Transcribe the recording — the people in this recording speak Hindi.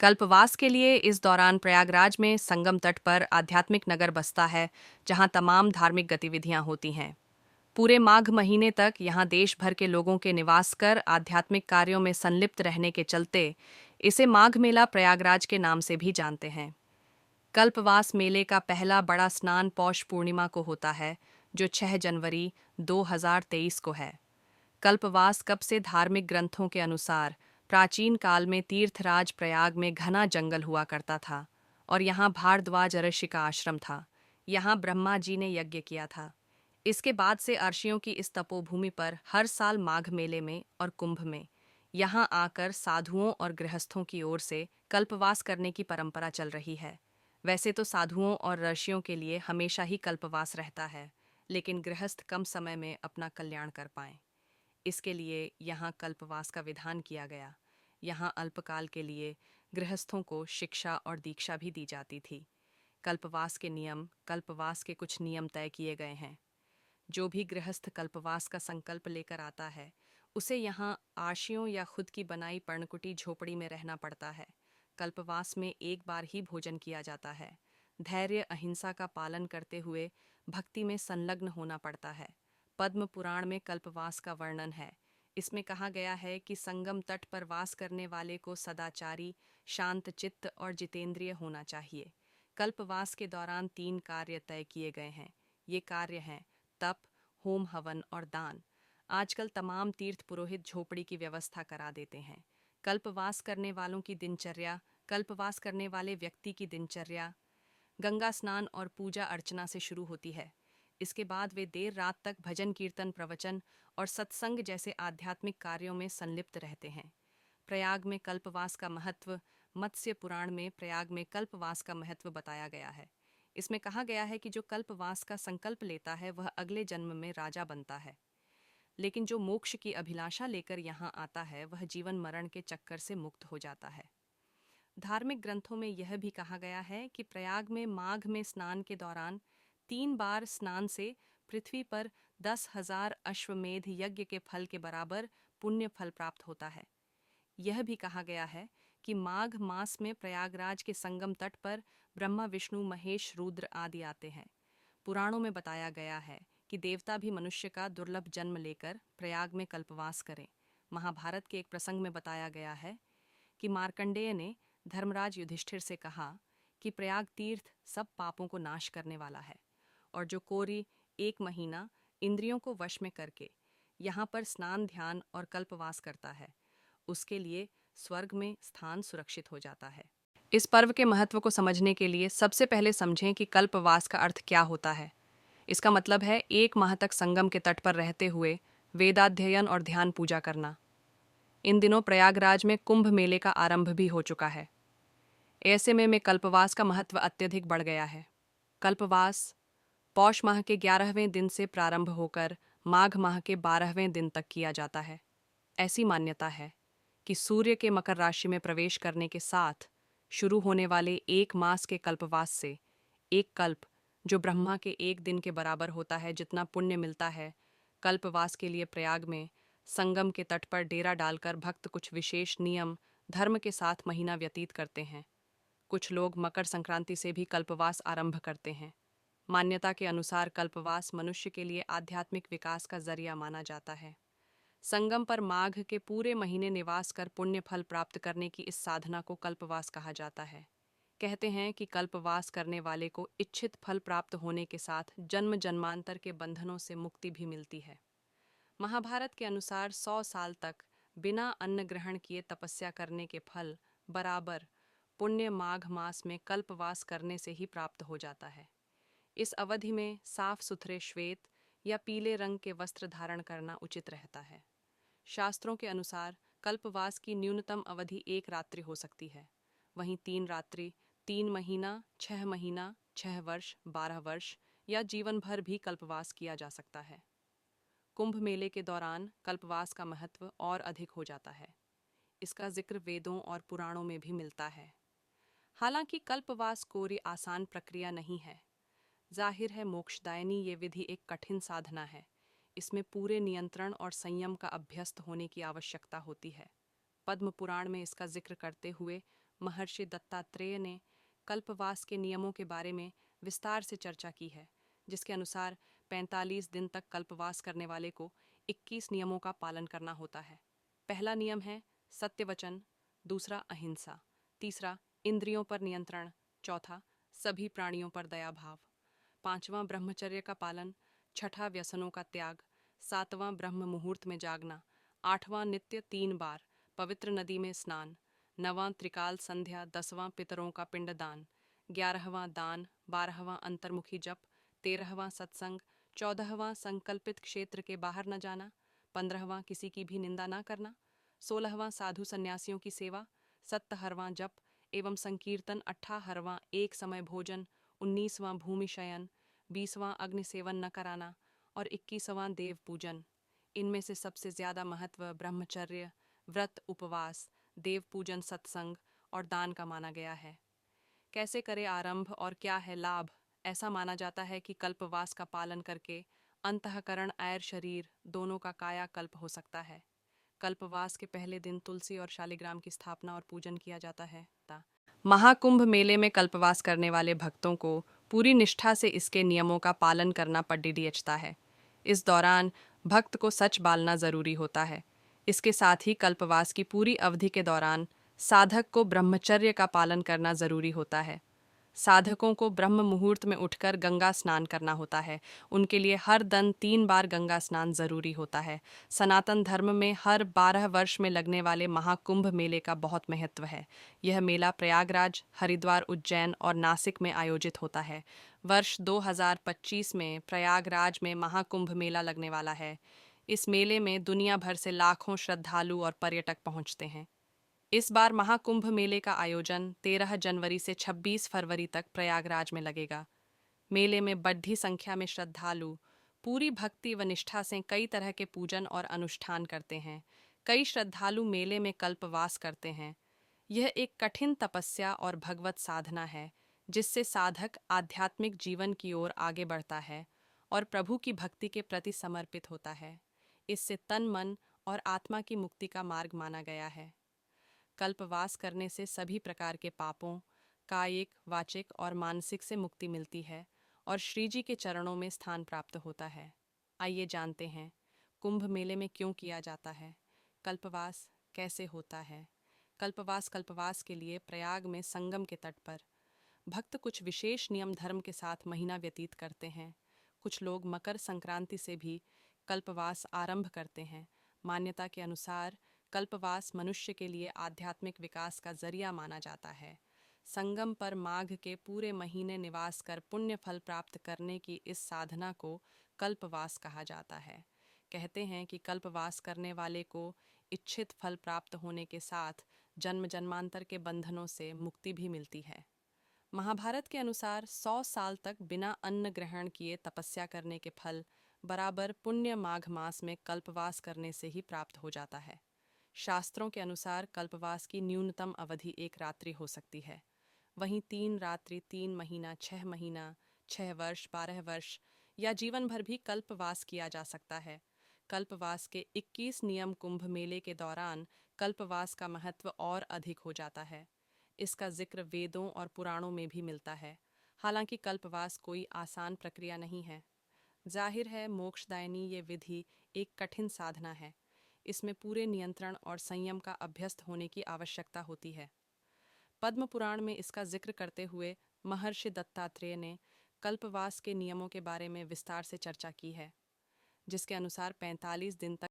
कल्पवास के लिए इस दौरान प्रयागराज में संगम तट पर आध्यात्मिक नगर बसता है, जहां तमाम धार्मिक गतिविधियां होती हैं। पूरे माघ महीने तक यहां देश भर के लोगों के निवास कर आध्यात्मिक कार्यों में संलिप्त रहने के चलते इसे माघ मेला प्रयागराज के नाम से भी जानते हैं। कल्पवास मेले का पहला बड़ा स्नान पौष पूर्णिमा को होता है, जो 6 जनवरी 2023 को है। कल्पवास कब से धार्मिक ग्रंथों के अनुसार प्राचीन काल में तीर्थराज प्रयाग में घना जंगल हुआ करता था और यहाँ भारद्वाज ऋषि का आश्रम था। यहाँ ब्रह्मा जी ने यज्ञ किया था। इसके बाद से अर्षियों की इस तपोभूमि पर हर साल माघ मेले में और कुंभ में यहाँ आकर साधुओं और गृहस्थों की ओर से कल्पवास करने की परंपरा चल रही है। वैसे तो साधुओं और ऋषियों के लिए हमेशा ही कल्पवास रहता है, लेकिन गृहस्थ कम समय में अपना कल्याण कर पाएं, इसके लिए यहाँ कल्पवास का विधान किया गया। यहाँ अल्पकाल के लिए गृहस्थों को शिक्षा और दीक्षा भी दी जाती थी। कल्पवास के कुछ नियम तय किए गए हैं। जो भी गृहस्थ कल्पवास का संकल्प लेकर आता है, उसे यहाँ आशियों या खुद की बनाई पर्णकुटी झोपड़ी में रहना पड़ता है। कल्पवास में एक बार ही भोजन किया जाता है। धैर्य अहिंसा का पालन करते हुए भक्ति में संलग्न होना पड़ता है। पद्म पुराण में कल्पवास का वर्णन है। इसमें कहा गया है कि संगम तट पर वास करने वाले को सदाचारी, शांत चित्त और जितेंद्रिय होना चाहिए। कल्पवास के दौरान 3 कार्य तय किए गए हैं। ये कार्य हैं तप, होम हवन और दान। आजकल तमाम तीर्थ पुरोहित झोपड़ी की व्यवस्था करा देते हैं। कल्पवास करने वालों की दिनचर्या। कल्पवास करने वाले व्यक्ति की दिनचर्या गंगा स्नान और पूजा अर्चना से शुरू होती है। इसके बाद वे देर रात तक भजन कीर्तन, प्रवचन और सत्संग जैसे आध्यात्मिक कार्यों में संलिप्त रहते हैं। प्रयाग में कल्पवास का महत्व। मत्स्य पुराण में प्रयाग में कल्पवास का महत्व बताया गया है। इसमें कहा गया है कि जो कल्पवास का संकल्प लेता है वह अगले जन्म में राजा बनता है, लेकिन जो मोक्ष की अभिलाषा लेकर यहाँ आता है वह जीवन मरण के चक्कर से मुक्त हो जाता है। धार्मिक ग्रंथों में यह भी कहा गया है कि प्रयाग में माघ में स्नान के दौरान 3 बार स्नान से पृथ्वी पर 10,000 अश्वमेध यज्ञ के फल के बराबर पुण्य फल प्राप्त होता है। यह भी कहा गया है कि माघ मास में प्रयागराज के संगम तट पर ब्रह्मा, विष्णु, महेश, रुद्र आदि आते हैं। पुराणों में बताया गया है कि देवता भी मनुष्य का दुर्लभ जन्म लेकर प्रयाग में कल्पवास करें। महाभारत के एक प्रसंग में बताया गया है कि मार्कंडेय ने धर्मराज युधिष्ठिर से कहा कि प्रयाग तीर्थ सब पापों को नाश करने वाला है और जो कोरी 1 महीना इंद्रियों को वश में करके यहाँ पर स्नान, ध्यान और कल्पवास करता है, उसके लिए स्वर्ग में स्थान सुरक्षित हो जाता है। इस पर्व के महत्व को समझने के लिए सबसे पहले समझें कि कल्पवास का अर्थ क्या होता है। इसका मतलब है 1 माह तक संगम के तट पर रहते हुए वेदाध्ययन और ध्यान पूजा करना। इन दिनों प्रयागराज में कुंभ मेले का आरंभ भी हो चुका है। ऐसे में कल्पवास का महत्व अत्यधिक बढ़ गया है। कल्पवास पौष माह के 11वें दिन से प्रारंभ होकर माघ माह के 12वें दिन तक किया जाता है। ऐसी मान्यता है कि सूर्य के मकर राशि में प्रवेश करने के साथ शुरू होने वाले 1 मास के कल्पवास से एक कल्प, जो ब्रह्मा के 1 दिन के बराबर होता है, जितना पुण्य मिलता है। कल्पवास के लिए प्रयाग में संगम के तट पर डेरा डालकर भक्त कुछ विशेष नियम धर्म के साथ महीना व्यतीत करते हैं। कुछ लोग मकर संक्रांति से भी कल्पवास आरंभ करते हैं। मान्यता के अनुसार कल्पवास मनुष्य के लिए आध्यात्मिक विकास का जरिया माना जाता है। संगम पर माघ के पूरे महीने निवास कर पुण्य फल प्राप्त करने की इस साधना को कल्पवास कहा जाता है। कहते हैं कि कल्पवास करने वाले को इच्छित फल प्राप्त होने के साथ जन्म जन्मांतर के बंधनों से मुक्ति भी मिलती है। महाभारत के अनुसार 100 साल तक बिना अन्न ग्रहण किए तपस्या करने के फल बराबर पुण्य माघ मास में कल्पवास करने से ही प्राप्त हो जाता है। इस अवधि में साफ सुथरे श्वेत या पीले रंग के वस्त्र धारण करना उचित रहता है। शास्त्रों के अनुसार कल्पवास की न्यूनतम अवधि 1 रात्रि हो सकती है। वहीं 3 रात्रि, 3 महीना, 6 महीना, 6 वर्ष, 12 वर्ष या जीवन भर भी कल्पवास किया जा सकता है। कुंभ मेले के दौरान कल्पवास का महत्व और अधिक हो जाता है। इसका जिक्र वेदों और पुराणों में भी मिलता है। हालांकि कल्पवास कोई आसान प्रक्रिया नहीं है। जाहिर है मोक्षदायिनी ये विधि एक कठिन साधना है। इसमें पूरे नियंत्रण और संयम का अभ्यस्त होने की आवश्यकता होती है। पद्म पुराण में इसका जिक्र करते हुए महर्षि दत्तात्रेय ने कल्पवास के नियमों के बारे में विस्तार से चर्चा की है, जिसके अनुसार 45 दिन तक कल्पवास करने वाले को 21 नियमों का पालन करना होता है। पहला नियम है सत्यवचन, दूसरा अहिंसा, तीसरा इंद्रियों पर नियंत्रण, चौथा सभी प्राणियों पर दया भाव, पांचवां ब्रह्मचर्य का पालन, छठा व्यसनों का त्याग, सातवां ब्रह्म मुहूर्त में जागना, आठवां नित्य 3 बार पवित्र नदी में स्नान, नवां त्रिकाल संध्या, 10वां पितरों का पिंडदान, 11वां दान, 12वां अंतर्मुखी जप, 13वां सत्संग, 14वां संकल्पित क्षेत्र के बाहर न जाना, 15वां किसी की भी निंदा न करना, 16वां साधु सन्यासियों की सेवा, 17वां जप एवं संकीर्तन, 18वां एक समय भोजन, 19वां भूमि शयन, 20वां अग्नि सेवन न कराना और 21वां देव पूजन। इनमें से सबसे ज़्यादा महत्व ब्रह्मचर्य, व्रत, उपवास, देव पूजन, सत्संग और दान का माना गया है। कैसे करें आरंभ और क्या है लाभ? ऐसा माना जाता है कि कल्पवास का पालन करके अंतःकरण और शरीर दोनों का कायाकल्प हो सकता है। कल्पवास के पहले दिन तुलसी और शालिग्राम की स्थापना और पूजन किया जाता है। महाकुंभ मेले में कल्पवास करने वाले भक्तों को पूरी निष्ठा से इसके नियमों का पालन करना पड़ता है। इस दौरान भक्त को सच बालना जरूरी होता है। इसके साथ ही कल्पवास की पूरी अवधि के दौरान साधक को ब्रह्मचर्य का पालन करना जरूरी होता है। साधकों को ब्रह्म मुहूर्त में उठकर गंगा स्नान करना होता है। उनके लिए हर दिन 3 बार गंगा स्नान जरूरी होता है। सनातन धर्म में हर 12 वर्ष में लगने वाले महाकुंभ मेले का बहुत महत्व है। यह मेला प्रयागराज, हरिद्वार, उज्जैन और नासिक में आयोजित होता है। वर्ष 2025 में प्रयागराज में महाकुंभ मेला लगने वाला है। इस मेले में दुनिया भर से लाखों श्रद्धालु और पर्यटक पहुंचते हैं। इस बार महाकुंभ मेले का आयोजन 13 जनवरी से 26 फरवरी तक प्रयागराज में लगेगा। मेले में बढ़ी संख्या में श्रद्धालु पूरी भक्ति व निष्ठा से कई तरह के पूजन और अनुष्ठान करते हैं। कई श्रद्धालु मेले में कल्पवास करते हैं। यह एक कठिन तपस्या और भगवत साधना है, जिससे साधक आध्यात्मिक जीवन की ओर आगे बढ़ता है और प्रभु की भक्ति के प्रति समर्पित होता है। इससे तन, मन और आत्मा की मुक्ति का मार्ग माना गया है। कल्पवास करने से सभी प्रकार के पापों, कायिक, वाचिक और मानसिक से मुक्ति मिलती है और श्री जी के चरणों में स्थान प्राप्त होता है। आइए जानते हैं कुंभ मेले में क्यों किया जाता है, कल्पवास कैसे होता है। कल्पवास के लिए प्रयाग में संगम के तट पर भक्त कुछ विशेष नियम धर्म के साथ महीना व्यतीत करते हैं। कुछ लोग मकर संक्रांति से भी कल्पवास आरंभ करते हैं। मान्यता के अनुसार कल्पवास मनुष्य के लिए आध्यात्मिक विकास का जरिया माना जाता है। संगम पर माघ के पूरे महीने निवास कर पुण्य फल प्राप्त करने की इस साधना को कल्पवास कहा जाता है। कहते हैं कि कल्पवास करने वाले को इच्छित फल प्राप्त होने के साथ जन्म जन्मांतर के बंधनों से मुक्ति भी मिलती है। महाभारत के अनुसार 100 साल तक बिना अन्न ग्रहण किए तपस्या करने के फल बराबर पुण्य माघ मास में कल्पवास करने से ही प्राप्त हो जाता है। शास्त्रों के अनुसार कल्पवास की न्यूनतम अवधि 1 रात्रि हो सकती है। वहीं 3 रात्रि, 3 महीना, 6 महीना, 6 वर्ष, 12 वर्ष या जीवन भर भी कल्पवास किया जा सकता है। कल्पवास के 21 नियम कुंभ मेले के दौरान कल्पवास का महत्व और अधिक हो जाता है। इसका जिक्र वेदों और पुराणों में भी मिलता है। हालांकि कल्पवास कोई आसान प्रक्रिया नहीं है। जाहिर है मोक्षदायिनी ये विधि एक कठिन साधना है। इसमें पूरे नियंत्रण और संयम का अभ्यस्त होने की आवश्यकता होती है। पद्म पुराण में इसका जिक्र करते हुए महर्षि दत्तात्रेय ने कल्पवास के नियमों के बारे में विस्तार से चर्चा की है, जिसके अनुसार 45 दिन तक